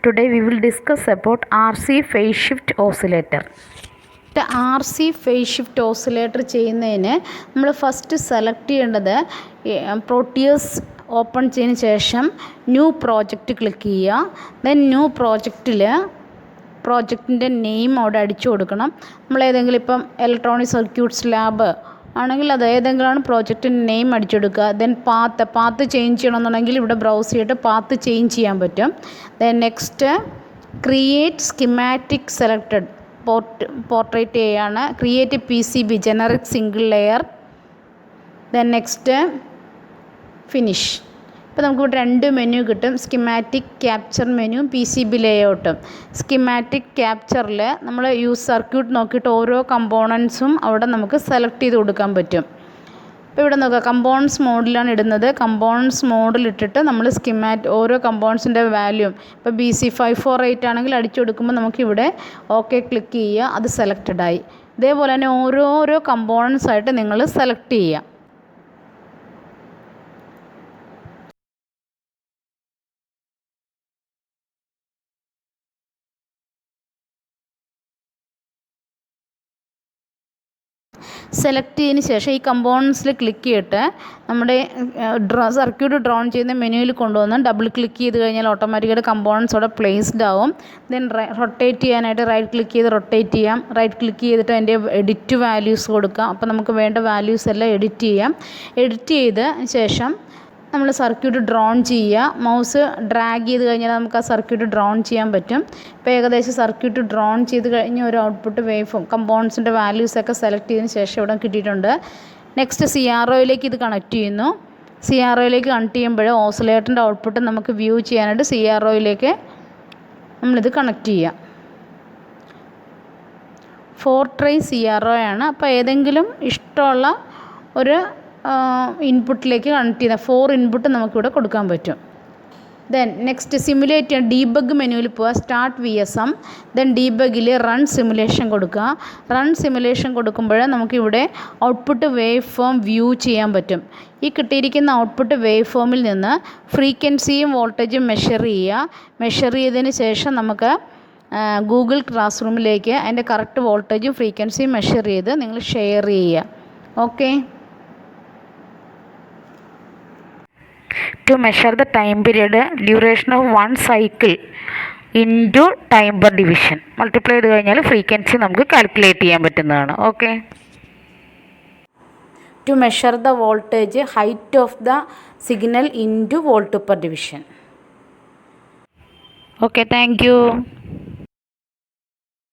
Today we will discuss about RC Phaseshift Oscillator. The RC Phaseshift Oscillator ചെയ്യുന്നതിന് നമ്മൾ first select ചെയ്യേണ്ടത് Proteus open ചെയ്തതിന് ശേഷം new project click ചെയ്യുക. Then new പ്രോജക്റ്റിൻ്റെ name അവിടെ അടിച്ചു കൊടുക്കണം. നമ്മൾ ഏതെങ്കിലും ഇപ്പം ഇലക്ട്രോണിക് സർക്യൂട്ട്സ് ലാബ് ആണെങ്കിൽ അത് ഏതെങ്കിലുമാണ് പ്രോജക്റ്റിൻ്റെ നെയിം അടിച്ചെടുക്കുക. ദെൻ പാത്ത് ചേഞ്ച് ചെയ്യണമെന്നുണ്ടെങ്കിൽ ഇവിടെ ബ്രൗസ് ചെയ്തിട്ട് പാത്ത് ചേഞ്ച് ചെയ്യാൻ പറ്റും. Then next create schematic selected portrait ചെയ്യാണ്. Create PCB generic single layer. Then next finish. ഇപ്പോൾ നമുക്കിവിടെ രണ്ട് മെനു കിട്ടും, സ്കിമാറ്റിക് ക്യാപ്ചർ മെനുവും PCB ലേഔട്ടും. സ്കിമാറ്റിക് ക്യാപ്ചറിൽ നമ്മൾ യൂസ് സർക്യൂട്ട് നോക്കിയിട്ട് ഓരോ കമ്പോണൻസും അവിടെ നമുക്ക് സെലക്ട് ചെയ്ത് കൊടുക്കാൻ പറ്റും. ഇപ്പോൾ ഇവിടെ നോക്കുക, കമ്പോണൻസ് മോഡിലാണ് ഇടുന്നത്. കമ്പോണൻസ് മോഡിലിട്ടിട്ട് നമ്മൾ ഓരോ കമ്പോണൻസിൻ്റെ വാല്യൂ ഇപ്പോൾ BC548 ആണെങ്കിൽ അടിച്ചു കൊടുക്കുമ്പോൾ നമുക്കിവിടെ ഓക്കെ ക്ലിക്ക് ചെയ്യുക, അത് സെലക്റ്റഡ് ആയി. ഇതേപോലെ തന്നെ ഓരോരോ കമ്പോണൻസ് ആയിട്ട് നിങ്ങൾ സെലക്ട് ചെയ്യുക. സെലക്ട് ചെയ്തതിന് ശേഷം ഈ കമ്പോണൻസിൽ ക്ലിക്ക് ചെയ്തിട്ട് നമ്മുടെ സർക്യൂട്ട് ഡ്രോൺ ചെയ്യുന്ന മെനുവിൽ കൊണ്ടുവന്ന് ഡബിൾ ക്ലിക്ക് ചെയ്ത് കഴിഞ്ഞാൽ ഓട്ടോമാറ്റിക്കായിട്ട് കമ്പോണൻസ് അവിടെ പ്ലേസ്ഡ് ആവും. ദെൻ റൊട്ടേറ്റ് ചെയ്യാനായിട്ട് റൈറ്റ് ക്ലിക്ക് ചെയ്ത് റൊട്ടേറ്റ് ചെയ്യാം. റൈറ്റ് ക്ലിക്ക് ചെയ്തിട്ട് അതിൻ്റെ എഡിറ്റ് വാല്യൂസ് കൊടുക്കാം. അപ്പോൾ നമുക്ക് വേണ്ട വാല്യൂസ് എല്ലാം എഡിറ്റ് ചെയ്യാം. എഡിറ്റ് ചെയ്ത് ശേഷം നമ്മൾ സർക്യൂട്ട് ഡ്രോൺ ചെയ്യുക. മൗസ് ഡ്രാഗ് ചെയ്ത് കഴിഞ്ഞാൽ നമുക്ക് ആ സർക്യൂട്ട് ഡ്രോൺ ചെയ്യാൻ പറ്റും. ഇപ്പോൾ ഏകദേശം സർക്യൂട്ട് ഡ്രോൺ ചെയ്ത് കഴിഞ്ഞ് ഒരു ഔട്ട്പുട്ട് വേവ് കമ്പോണൻസിൻ്റെ വാല്യൂസൊക്കെ സെലക്ട് ചെയ്തതിന് ശേഷം ഇവിടെ കിട്ടിയിട്ടുണ്ട്. നെക്സ്റ്റ് CROയിലേക്ക് ഇത് കണക്ട് ചെയ്യുന്നു. CROയിലേക്ക് കണക്ട് ചെയ്യുമ്പോൾ ഓസിലേറ്ററിൻ്റെ ഔട്ട്പുട്ട് നമുക്ക് വ്യൂ ചെയ്യാനായിട്ട് CROയിലേക്ക് നമ്മളിത് കണക്ട് ചെയ്യുക. 4 ട്രൈ CRO ആണ്. അപ്പോൾ ഏതെങ്കിലും ഇഷ്ടമുള്ള ഒരു ഇൻപുട്ടിലേക്ക് കണക്ട് ചെയ്യുന്ന 4 ഇൻപുട്ട് നമുക്കിവിടെ കൊടുക്കാൻ പറ്റും. ദെൻ നെക്സ്റ്റ് സിമുലേറ്റ് ചെയ്യാൻ ഡീബഗ് മെനുവിൽ പോവുക, സ്റ്റാർട്ട് VSM. ദെൻ ഡീബഗിൽ റൺ സിമുലേഷൻ കൊടുക്കുക. റൺ സിമുലേഷൻ കൊടുക്കുമ്പോൾ നമുക്കിവിടെ ഔട്ട്പുട്ട് വേവ് ഫോം വ്യൂ ചെയ്യാൻ പറ്റും. ഈ കിട്ടിയിരിക്കുന്ന ഔട്ട്പുട്ട് വേവ് ഫോമിൽ നിന്ന് ഫ്രീക്വൻസിയും വോൾട്ടേജും മെഷർ ചെയ്യുക. മെഷർ ചെയ്തതിന് ശേഷം നമുക്ക് ഗൂഗിൾ ക്ലാസ് റൂമിലേക്ക് അതിൻ്റെ കറക്റ്റ് വോൾട്ടേജും ഫ്രീക്വൻസിയും മെഷർ ചെയ്ത് നിങ്ങൾ ഷെയർ ചെയ്യുക. Okay. To measure the time period, duration of one cycle into time per division. Multiply ചെയ്ത് കഴിഞ്ഞാൽ ഫ്രീക്വൻസി നമുക്ക് കാൽക്കുലേറ്റ് ചെയ്യാൻ പറ്റുന്നതാണ്. Okay. To measure the voltage, height of the signal into volt per division. Okay, thank you.